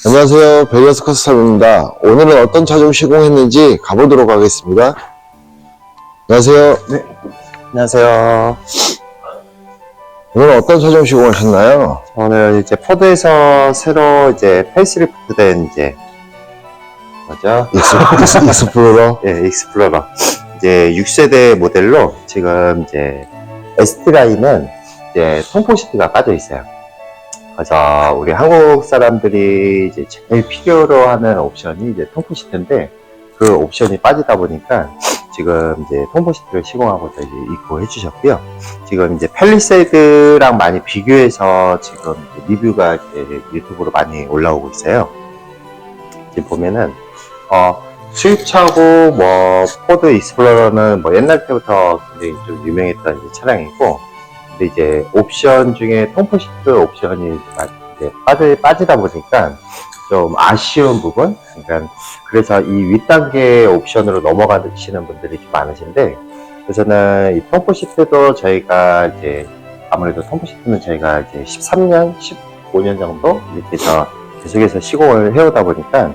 안녕하세요. 베리어스 커스텀입니다. 오늘은 어떤 차 좀 시공했는지 가보도록 하겠습니다. 안녕하세요. 네, 안녕하세요. 오늘 어떤 차 좀 시공하셨나요? 오늘 이제 포드에서 새로 이제 페이스리프트 된 뭐죠? 익스플로러? 예, 익스플로러. 이제 6세대 모델로 지금 이제 ST 라인은 이제 통풍 시트가 빠져 있어요. 그래서 우리 한국 사람들이 이제 제일 필요로 하는 옵션이 이제 통풍 시트인데 그 옵션이 빠지다 보니까 지금 이제 통풍 시트를 시공하고자 이제 입고해 주셨고요. 지금 이제 팰리세이드랑 많이 비교해서 지금 리뷰가 이제 유튜브로 많이 올라오고 있어요. 지금 보면은 수입차고 뭐 포드 익스플로러는 뭐 옛날 때부터 굉장히 좀 유명했던 이제 차량이고, 근데 이제 옵션 중에 통풍 시트 옵션이 이제 빠지다 보니까 좀 아쉬운 부분. 그러니까 그래서 이 윗단계 옵션으로 넘어가시는 분들이 좀 많으신데, 그래서는 이 통풍 시트도 저희가 이제 아무래도 통풍 시트는 저희가 이제 13년, 15년 정도 이렇게 해서 계속해서 시공을 해오다 보니까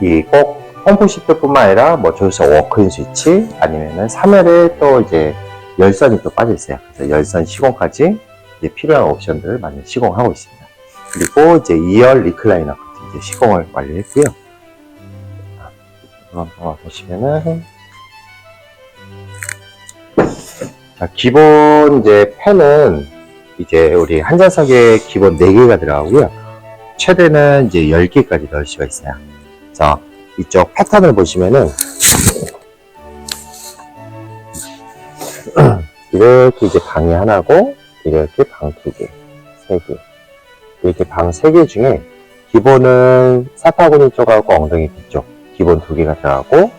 이 꼭 통풍 시트뿐만 아니라 뭐 조수석 워크인 스위치 아니면은 3열에 또 이제 열선이 또 빠져 있어요. 그래서 열선 시공까지 이제 필요한 옵션들을 많이 시공하고 있습니다. 그리고 이제 2열 리클라이너까지 이제 시공을 완료했고요. 한번 보시면은 기본 이제 팬은 이제 우리 한 좌석에 기본 4개가 들어가고요. 최대는 이제 10개까지 넣을 수가 있어요. 그래서 이쪽 패턴을 보시면은 이렇게 이제 방이 하나고, 이렇게 방 2개, 3개, 이렇게 방 3개 중에 기본은 사타구니 쪽하고 엉덩이 뒤쪽 기본 2개가 들어가고,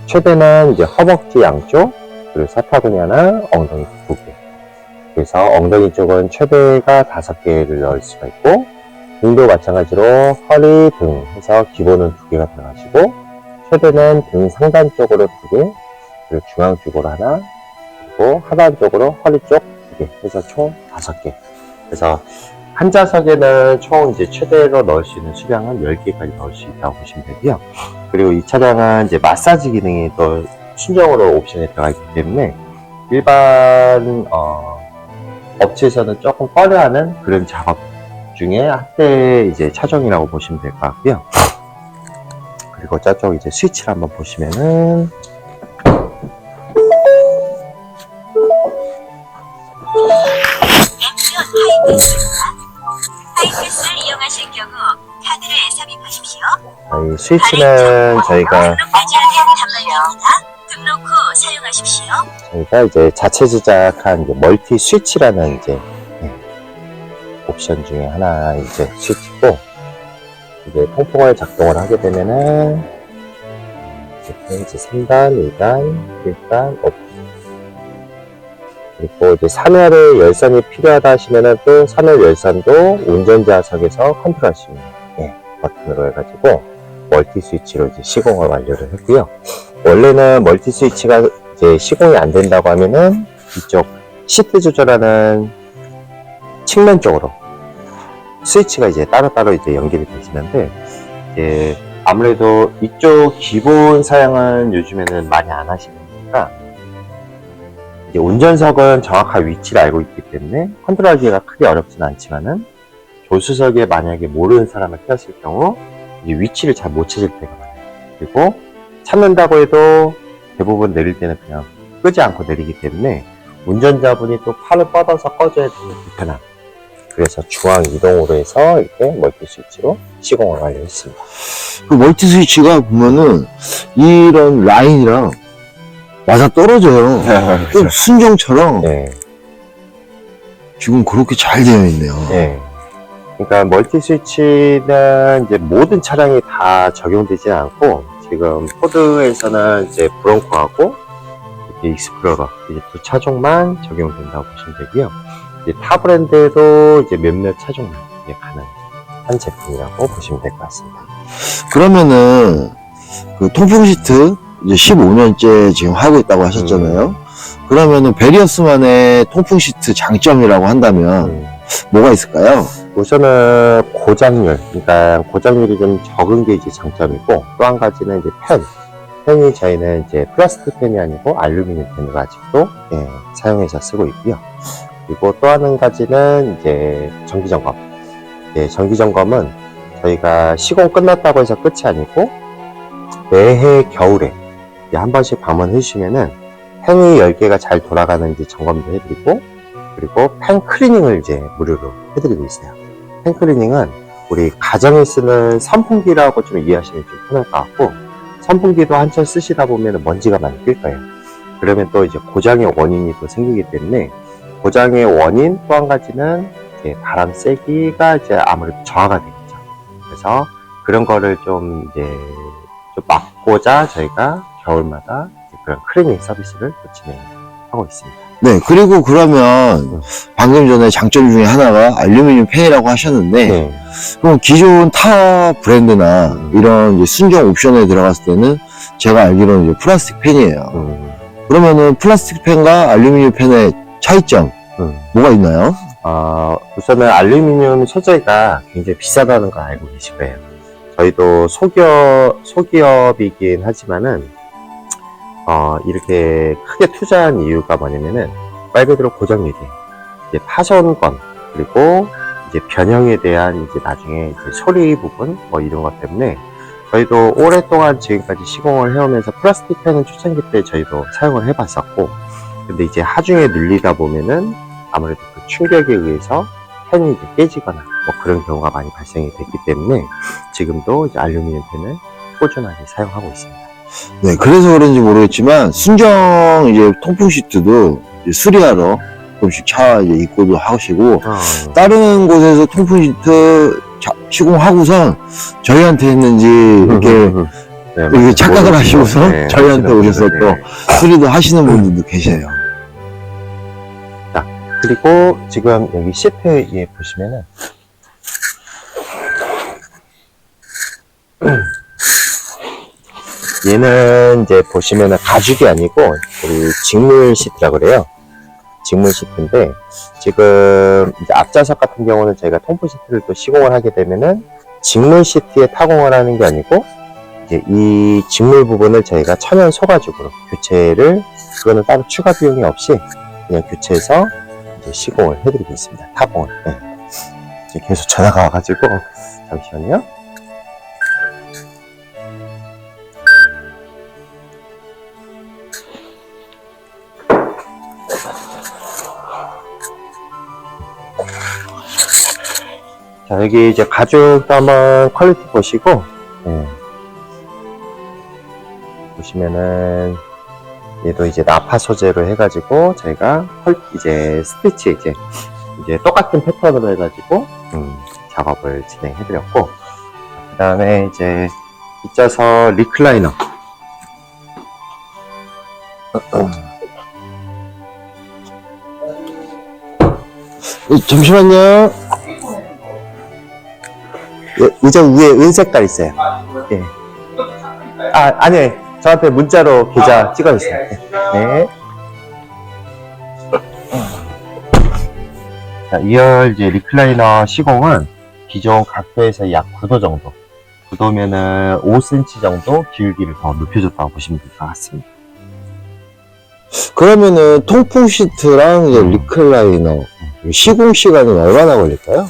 최대는 이제 허벅지 양쪽, 그리고 사타구니 하나, 엉덩이 2개. 그래서 엉덩이 쪽은 최대가 5개를 넣을 수가 있고, 등도 마찬가지로 허리, 등 해서 기본은 2개가 들어가시고, 최대는 등 상단 쪽으로 2개, 그리고 중앙 쪽으로 하나, 그리고 하단 쪽으로 허리 쪽 2개 해서 총 5개. 그래서 한 좌석에는 총 이제 최대로 넣을 수 있는 수량은 10개까지 넣을 수 있다고 보시면 되고요. 그리고 이 차량은 이제 마사지 기능이 또 순정으로 옵션에 들어가 있기 때문에 일반 업체에서는 조금 꺼려하는 그런 작업 중에 한때 이제 차종이라고 보시면 될 것 같고요. 그리고 저쪽 이제 스위치를 한번 보시면은 하이패스를 이용하실 경우 카드를 삽입하십시오. 이 스위치는 저희가 등록 후 사용하십시오. 이제 자체 제작한 이제 멀티 스위치라는 이제 옵션 중에 하나 이제 스위치고, 이제 통풍을 작동을 하게 되면은 이렇게 이제 3단, 2단, 1단, 5단, 그리고 이제 3열의 열선이 필요하다 하시면은 또 3열 열선도 운전자석에서 컨트롤할 수 있는 버튼으로 해가지고 멀티 스위치로 이제 시공을 완료를 했고요. 원래는 멀티 스위치가 이제 시공이 안 된다고 하면은 이쪽 시트 조절하는 측면 쪽으로 스위치가 이제 따로따로 이제 연결이 되시는데, 이제 아무래도 이쪽 기본 사양은 요즘에는 많이 안 하시니까 이제 운전석은 정확한 위치를 알고 있기 때문에 컨트롤하기가 크게 어렵진 않지만은, 조수석에 만약에 모르는 사람을 태웠을 경우 이제 위치를 잘 못 찾을 때가 많아요. 그리고 찾는다고 해도 대부분 내릴 때는 그냥 끄지 않고 내리기 때문에 운전자분이 또 팔을 뻗어서 꺼줘야 되는 불편함. 그래서 중앙 이동으로 해서 이렇게 멀티 스위치로 시공을 완료했습니다. 그 멀티 스위치가 보면은 이런 라인이랑 맞아 떨어져요. 좀 순정처럼 지금 그렇게 잘 되어 있네요. 그러니까 멀티 스위치는 이제 모든 차량이 다 적용되지 않고, 지금 포드에서는 이제 브론코하고 이제 익스플로러 이제 2 차종만 적용된다고 보시면 되고요. 이제 타 브랜드에도 이제 몇몇 차종만 이제 가능한 제품이라고 보시면 될 것 같습니다. 그러면은 그 통풍 시트 이제 15년째 지금 하고 있다고 하셨잖아요. 그러면은 베리어스만의 통풍 시트 장점이라고 한다면 뭐가 있을까요? 우선은 고장률, 그러니까 고장률이 좀 적은 게 이제 장점이고, 또 한 가지는 이제 펜이 저희는 이제 플라스틱 펜이 아니고 알루미늄 펜을 아직도 사용해서 쓰고 있고요. 그리고 또 한 가지는 이제 정기점검. 정기점검은 저희가 시공 끝났다고 해서 끝이 아니고 매해 겨울에 한 번씩 방문해 주시면은 펜이 10개가 잘 돌아가는지 점검도 해드리고, 그리고 펜 클리닝을 이제 무료로 해드리고 있어요. 펜 클리닝은 우리 가정에 쓰는 선풍기라고 좀 이해하시면 좀 편할 것 같고, 선풍기도 한철 쓰시다 보면 먼지가 많이 낄 거예요. 그러면 또 이제 고장의 원인이 또 생기기 때문에, 고장의 원인 또 한 가지는 이제 바람 세기가 이제 아무래도 저하가 되겠죠. 그래서 그런 거를 좀 이제 좀 막고자 저희가 겨울마다 이제 그런 클리닝 서비스를 또 진행하고 있습니다. 네, 그리고 그러면 방금 전에 장점 중에 하나가 알루미늄 펜이라고 하셨는데, 네. 그럼 기존 타 브랜드나 이런 이제 순정 옵션에 들어갔을 때는 제가 알기로는 이제 플라스틱 펜이에요. 그러면은 플라스틱 펜과 알루미늄 펜의 차이점 뭐가 있나요? 우선은 알루미늄 소재가 굉장히 비싸다는 거 알고 계실 거예요. 저희도 소기업이긴 하지만은 이렇게 크게 투자한 이유가 뭐냐면은 말 그대로 고정률이에요. 이제 파손권, 그리고 이제 변형에 대한 이제 나중에 이제 소리 부분 뭐 이런 것 때문에 저희도 오랫동안 지금까지 시공을 해오면서 플라스틱 펜은 초창기 때 저희도 사용을 해봤었고, 근데 이제 하중에 늘리다 보면은 아무래도 그 충격에 의해서 펜이 이제 깨지거나 뭐 그런 경우가 많이 발생이 됐기 때문에 지금도 이제 알루미늄 펜을 꾸준하게 사용하고 있습니다. 네, 그래서 그런지 모르겠지만 순정 이제 통풍 시트도 이제 수리하러 조금씩 차 이제 입고도 하시고, 다른 곳에서 통풍 시트 시공하고선 저희한테 했는지 이렇게 착각을 하시고서 저희한테 오셔서 또 수리도 하시는 분들도 계세요. 자, 그리고 지금 여기 시트에 보시면은 얘는 이제 보시면은 가죽이 아니고 우리 직물 시트라고 그래요. 직물 시트인데, 지금 이제 앞좌석 같은 경우는 저희가 통풍 시트를 또 시공을 하게 되면은 직물 시트에 타공을 하는 게 아니고 이제 이 직물 부분을 저희가 천연 소가죽으로 교체를, 그거는 따로 추가 비용이 없이 그냥 교체해서 이제 시공을 해드리고 있습니다. 타공을. 네. 이제 계속 전화가 와가지고 잠시만요. 자, 여기 이제 가죽도 한번 퀄리티 보시고, 보시면은, 얘도 이제 나파 소재로 해가지고, 저희가 이제 스티치 이제 똑같은 패턴으로 해가지고, 작업을 진행해드렸고, 그 다음에 이제 뒷좌석 리클라이너. 잠시만요. 의자 위에 은색깔 있어요. 예. 아니요. 저한테 문자로 계좌 찍어주세요. 네. 자, 2열 이제 리클라이너 시공은 기존 각도에서 약 9도 정도. 9도면은 5cm 정도 기울기를 더 높여줬다고 보시면 될 것 같습니다. 그러면은 통풍 시트랑 이제 리클라이너 시공 시간은 얼마나 걸릴까요?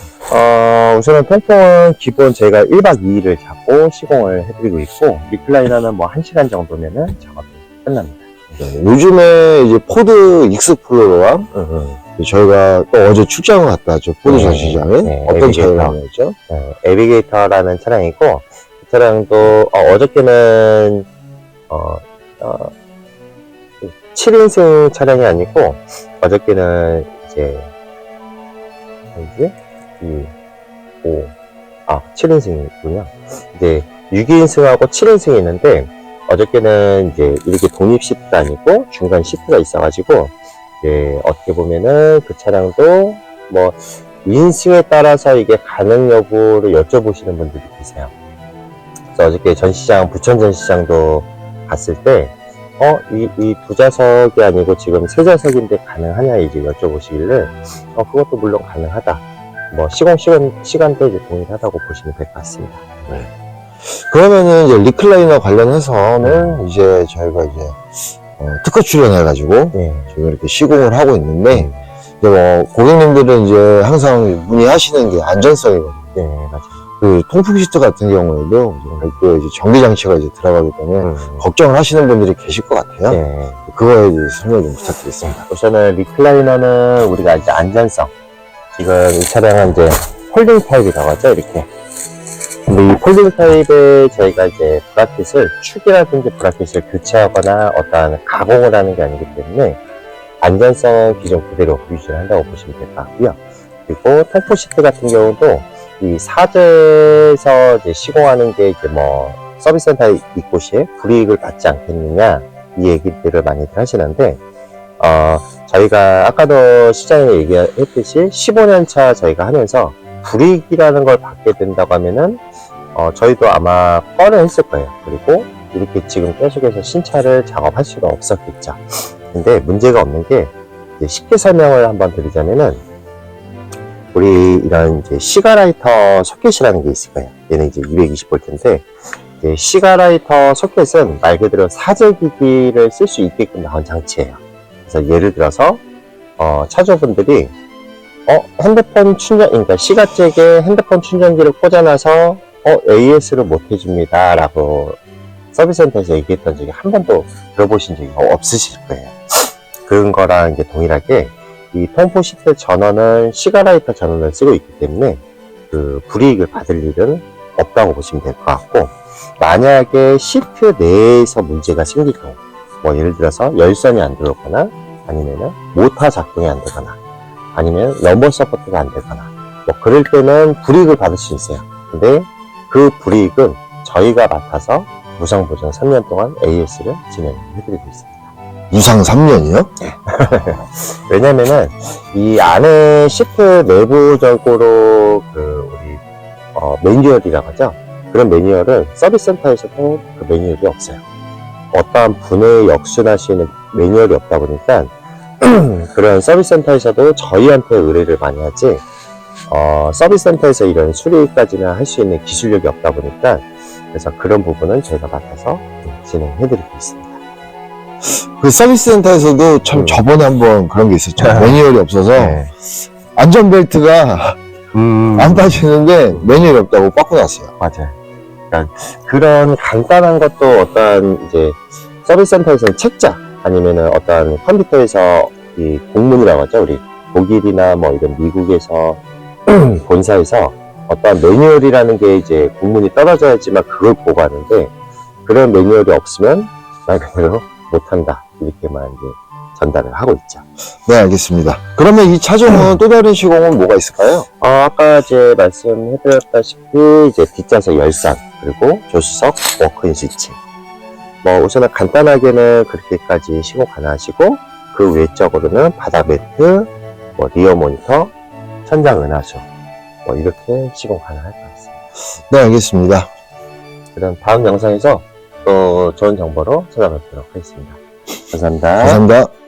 우선은 통풍은 기본 저희가 1박 2일을 잡고 시공을 해드리고 있고, 리클라이너는 뭐 1시간 정도면은 작업이 끝납니다. 네, 요즘에 이제 포드 익스플로러랑 저희가 또 어제 출장을 갔다 왔죠. 포드 전시장에. 어떤 차이가 나죠? 에비게이터라는 차량이고, 이 차량도 어저께는 7인승 차량이 아니고, 어저께는 이제 7인승이군요. 이제 6인승하고 7인승이 있는데, 어저께는 이제 이렇게 독립 시트가 아니고 중간 시트가 있어가지고, 이제 어떻게 보면은 그 차량도 뭐 2인승에 따라서 이게 가능 여부를 여쭤보시는 분들이 계세요. 그래서 어저께 전시장, 부천 전시장도 갔을 때, 이 두 좌석이 아니고 지금 세 좌석인데 가능하냐 이제 여쭤보시길래, 그것도 물론 가능하다. 뭐 시간도 이제 동일하다고 보시면 될 것 같습니다. 그러면은 이제 리클라이너 관련해서는 이제 저희가 이제 특허 출연해가지고 네. 지금 이렇게 시공을 하고 있는데 이제 뭐 고객님들은 이제 항상 문의하시는 게 안전성이거든요. 네, 맞아요. 그 통풍 시트 같은 경우에도 별도의 이제 전기 장치가 이제 들어가기 때문에 걱정을 하시는 분들이 계실 것 같아요. 네. 그거에 대해서 설명 좀 부탁드리겠습니다. 우선은 리클라이너는 우리가 이제 안전성. 지금 이 차량은 이제 폴딩 타입이라고 하죠, 이렇게. 근데 이 폴딩 타입에 저희가 이제 브라켓을, 축이라든지 브라켓을 교체하거나 어떠한 가공을 하는 게 아니기 때문에 안전성은 기존 그대로 유지를 한다고 보시면 될 것 같고요. 그리고 통풍 시트 같은 경우도 이 사제에서 이제 시공하는 게 이제 뭐 서비스 센터 이곳이 불이익을 받지 않겠느냐 이 얘기들을 많이들 하시는데 저희가 아까도 시장에 얘기했듯이 15년 차 저희가 하면서 불이익이라는 걸 받게 된다고 하면은 저희도 아마 뻔을 했을 거예요. 그리고 이렇게 지금 계속해서 신차를 작업할 수가 없었겠죠. 근데 문제가 없는 게 이제 쉽게 설명을 한번 드리자면은 우리 이런 이제 시가라이터 소켓이라는 게 있을 거예요. 얘는 이제 220V인데 이제 시가라이터 소켓은 말 그대로 사제기기를 쓸 수 있게끔 나온 장치예요. 그래서 예를 들어서 차주분들이 핸드폰 충전, 그러니까 시가잭에 핸드폰 충전기를 꽂아놔서 AS를 못 해줍니다 라고 서비스센터에서 얘기했던 적이 한 번도 들어보신 적이 없으실 거예요. 그런 거랑 이제 동일하게 이 통풍 시트 전원은 시가라이터 전원을 쓰고 있기 때문에 그 불이익을 받을 일은 없다고 보시면 될 것 같고, 만약에 시트 내에서 문제가 생길 경우, 뭐 예를 들어서 열선이 안 들어오거나 아니면은 모터 작동이 안 되거나 아니면 럼버 서포트가 안 되거나 뭐 그럴 때는 불이익을 받을 수 있어요. 근데 그 불이익은 저희가 맡아서 무상 보증 3년 동안 AS를 진행해드리고 있습니다. 무상 3년이요? 왜냐면은 이 안에 시트 내부적으로 그 우리 매뉴얼이라고 하죠. 그런 매뉴얼은 서비스 센터에서도 그 매뉴얼이 없어요. 어떠한 분해에 역순할 수 있는 매뉴얼이 없다 보니까 그런 서비스 센터에서도 저희한테 의뢰를 많이 하지 서비스 센터에서 이런 수리까지는 할 수 있는 기술력이 없다 보니까 그래서 그런 부분은 저희가 맡아서 진행해드리고 있습니다. 그 서비스 센터에서도 참 저번에 한번 그런 게 있었죠. 매뉴얼이 없어서 네. 안전벨트가 안 빠지는데 매뉴얼이 없다고 빠꾸 났어요. 맞아요. 그러니까 그런 간단한 것도 어떤 이제 서비스 센터에서는 책자 아니면은 어떤 컴퓨터에서 이 공문이라고 하죠. 우리 독일이나 뭐 이런 미국에서 본사에서 어떤 매뉴얼이라는 게 이제 공문이 떨어져야지만 그걸 보고 하는데 그런 매뉴얼이 없으면 말 그대로 못한다. 이렇게만 이제 전달을 하고 있죠. 네, 알겠습니다. 그러면 이 차종은 또 다른 시공은 뭐가 있을까요? 아까 이제 말씀해드렸다시피 이제 뒷좌석 열선 그리고 조수석 워크인 스위치. 뭐 우선은 간단하게는 그렇게까지 시공 가능하시고 그 외적으로는 바닥 매트, 뭐 리어 모니터, 천장 은하수 뭐 이렇게 시공 가능할 것 같습니다. 네, 알겠습니다. 그럼 다음 영상에서 또 좋은 정보로 찾아뵙도록 하겠습니다. 감사합니다. 감사합니다.